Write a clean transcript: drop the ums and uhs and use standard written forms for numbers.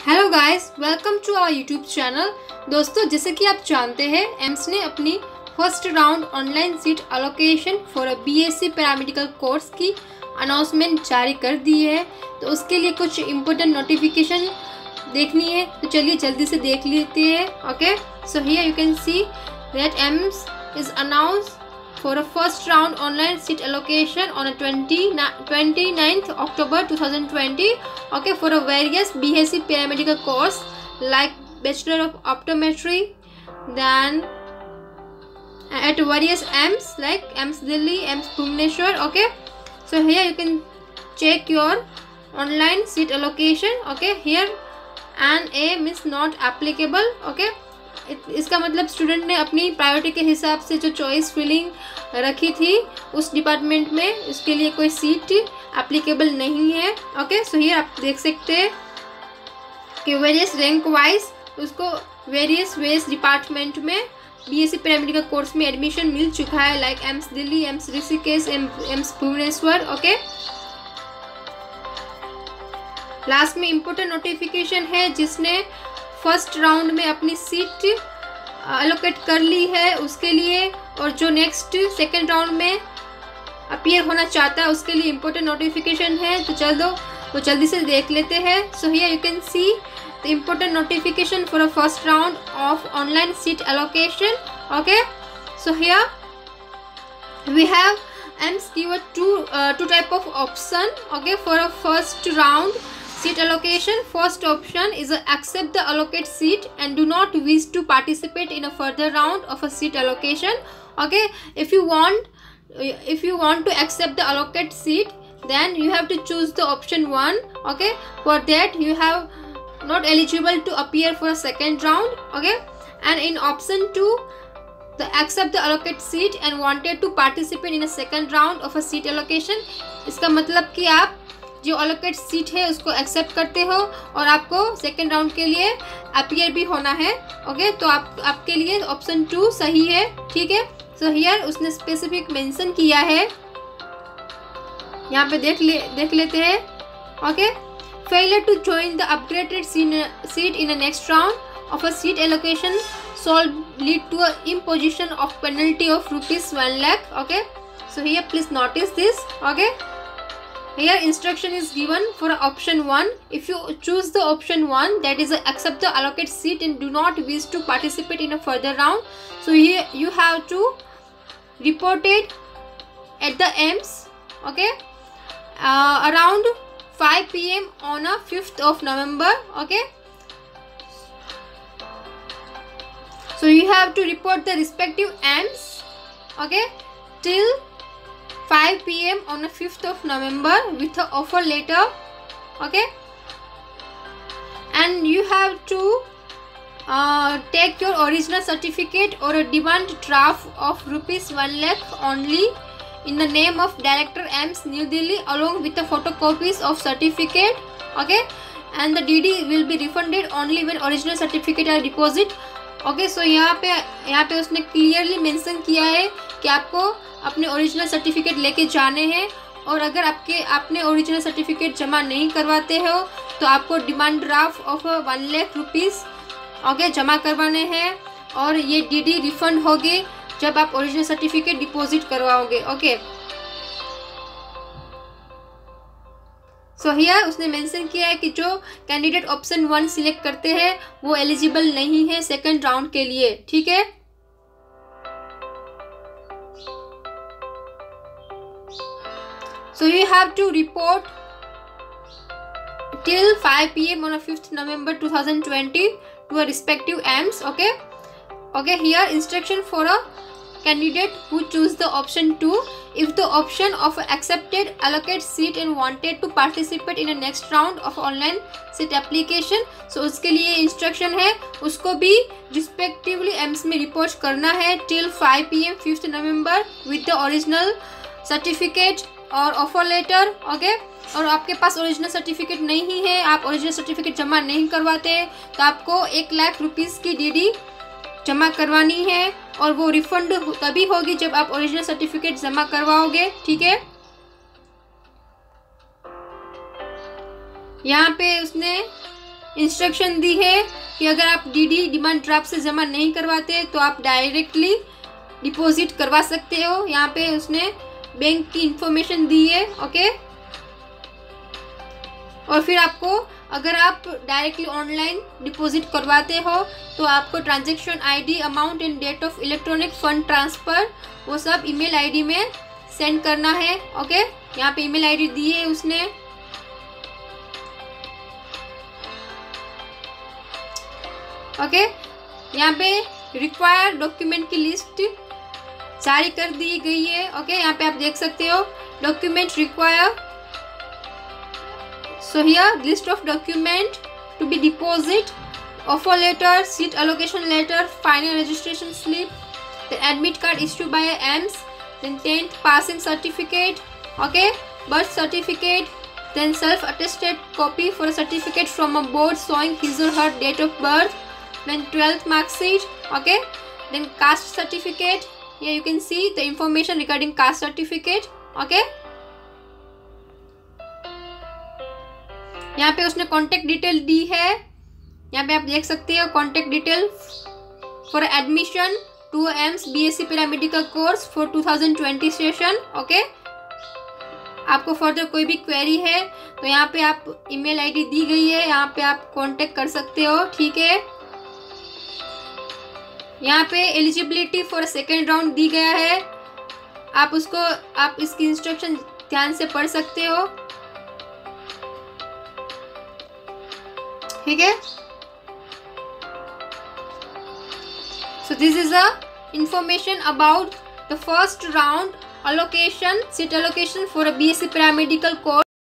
Hello guys, welcome to our YouTube channel. दोस्तों, जैसे कि आप जानते हैं, एम्स ने अपनी first round online seat allocation for a BSc paramedical course की अनाउंसमेंट जारी कर दी है। तो उसके लिए कुछ इम्पोर्टेंट नोटिफिकेशन देखनी है, तो चलिए जल्दी से देख लेते हैं। Okay, so here you can see that aims is announce for a first round online seat allocation on a 29th October 2020, okay, for a various BSc paramedical course like Bachelor of Optometry, then at various AIIMS like AIIMS Delhi, AIIMS Bhubaneswar. Okay, so here you can check your online seat allocation. Okay, here and A means not applicable. Okay, इसका मतलब student ने अपनी priority के हिसाब से जो choice filling रखी थी उस डिपार्टमेंट में, उसके लिए कोई सीट एप्लीकेबल नहीं है। ओके, सो हियर आप देख सकते हैं कि वेरियस रैंक वाइज उसको वेरियस डिपार्टमेंट में बीएससी पैरामेडिकल कोर्स में एडमिशन मिल चुका है, like AIIMS Delhi, AIIMS Rishikesh, AIIMS Bhubaneswar. Okay, last में इम्पोर्टेंट नोटिफिकेशन है, जिसने फर्स्ट राउंड में अपनी सीट अलोकेट कर ली है उसके लिए, और जो नेक्स्ट सेकेंड राउंड में अपीयर होना चाहता है उसके लिए इम्पोर्टेंट नोटिफिकेशन है। तो चलो वो जल्दी से देख लेते हैं। So here you can see the important notification for a first round of online seat allocation. Okay, so here we have AIIMS given two type of option. Okay, for a first round seat allocation, first option is accept the allocate seat and do not wish to participate in a further round of a seat allocation. Okay, if you want to accept the allocate seat, then you have to choose the option 1. Okay, for that you have not eligible to appear for a second round. Okay, and in option 2, the accept the allocate seat and wanted to participate in a second round of a seat allocation. इसका मतलब कि आप जो allocate seat है उसको accept करते हो और आपको सेकेंड राउंड के लिए अपीयर भी होना है। ओके, तो आपके लिए ऑप्शन 2 सही है। ठीक है, सो हियर उसने स्पेसिफिक मेंशन किया है, यहाँ पे देख लेते हैं। Okay, failure to join the upgraded seat in the next round of a seat allocation shall lead to a imposition of penalty of ₹1 lakh. Okay, so here please notice this. Okay, here instruction is given for option 1. If you choose the option 1, that is accept the allocate seat and do not wish to participate in a further round, so here you have to report it at the AIIMS. Okay, around 5 PM on a 5th of November. Okay, so you have to report the respective AIIMS, okay, till 5 PM on the 5th of November with an offer letter. Okay, and you have to take your original certificate or a demand draft of ₹1 lakh only in the name of Director AIIMS New Delhi, along with the photocopies of certificate. Okay, and the DD will be refunded only when original certificate are deposited. Okay, so यहाँ पे उसने clearly mention किया है कि आपको अपने original certificate लेके जाने हैं, और अगर आपने ओरिजिनल सर्टिफिकेट जमा नहीं करवाते हो तो आपको demand draft of ₹1 lakh okay जमा करवाने हैं, और ये डीडी रिफंड होगी जब आप ओरिजिनल सर्टिफिकेट डिपॉजिट करवाओगे। ओके, सो हियर उसने मेंशन किया है कि जो कैंडिडेट ऑप्शन 1 सिलेक्ट करते हैं वो एलिजिबल नहीं है सेकंड राउंड के लिए। ठीक है, so you have to report till 5 PM on 5th November 2020 to a respective AIIMS. Okay, here instruction for a candidate who choose the option 2. If the option of accepted allocate seat and wanted to participate in the next round of online seat application, so उसके लिए instruction है, उसको भी respectively AIIMS में report करना है till 5 PM 5th November with the original certificate और offer letter. Okay, और आपके पास ओरिजिनल सर्टिफिकेट नहीं है, आप ओरिजिनल सर्टिफिकेट जमा नहीं करवाते, तो आपको ₹1 लाख की डीडी जमा करवानी है, और वो रिफंड तभी होगी जब आप ओरिजिनल सर्टिफिकेट जमा करवाओगे। ठीक है, यहाँ पे उसने इंस्ट्रक्शन दी है कि अगर आप डीडी डिमांड ड्राफ्ट से जमा नहीं करवाते तो आप डायरेक्टली डिपॉजिट करवा सकते हो। यहाँ पे उसने बैंक की इंफॉर्मेशन दी है। ओके, और फिर आपको अगर आप डायरेक्टली ऑनलाइन डिपॉजिट करवाते हो तो आपको transaction ID, amount and date of electronic fund transfer वो सब ईमेल आईडी में सेंड करना है। ओके, यहाँ पे ईमेल आईडी दी है उसने। ओके, यहाँ पे रिक्वायर्ड डॉक्यूमेंट की लिस्ट जारी कर दी गई है। ओके, यहाँ पे आप देख सकते हो document require. So here list of document to be deposit, offer letter, seat allocation letter, final registration slip, the admit card issued by AIMS, then 10th passing certificate, okay, birth certificate, then self-attested copy for a certificate from a board showing his or her date of birth, then 12th mark sheet, okay, then caste certificate. Here you can see the information regarding caste certificate, okay. यहाँ पे उसने contact detail दी है। यहाँ पे आप देख सकते हो contact detail for admission to AIIMS BSc paramedical course for 2020 session. Okay, आपको फर्दर कोई भी क्वेरी है तो यहाँ पे आप ईमेल आईडी दी गई है, यहाँ पे आप कांटेक्ट कर सकते हो। ठीक है, यहाँ पे एलिजिबिलिटी फॉर सेकेंड राउंड दी गया है, आप इसकी इंस्ट्रक्शन ध्यान से पढ़ सकते हो। ठीक है, so this is the information about the first round allocation, seat allocation for a BSc paramedical course.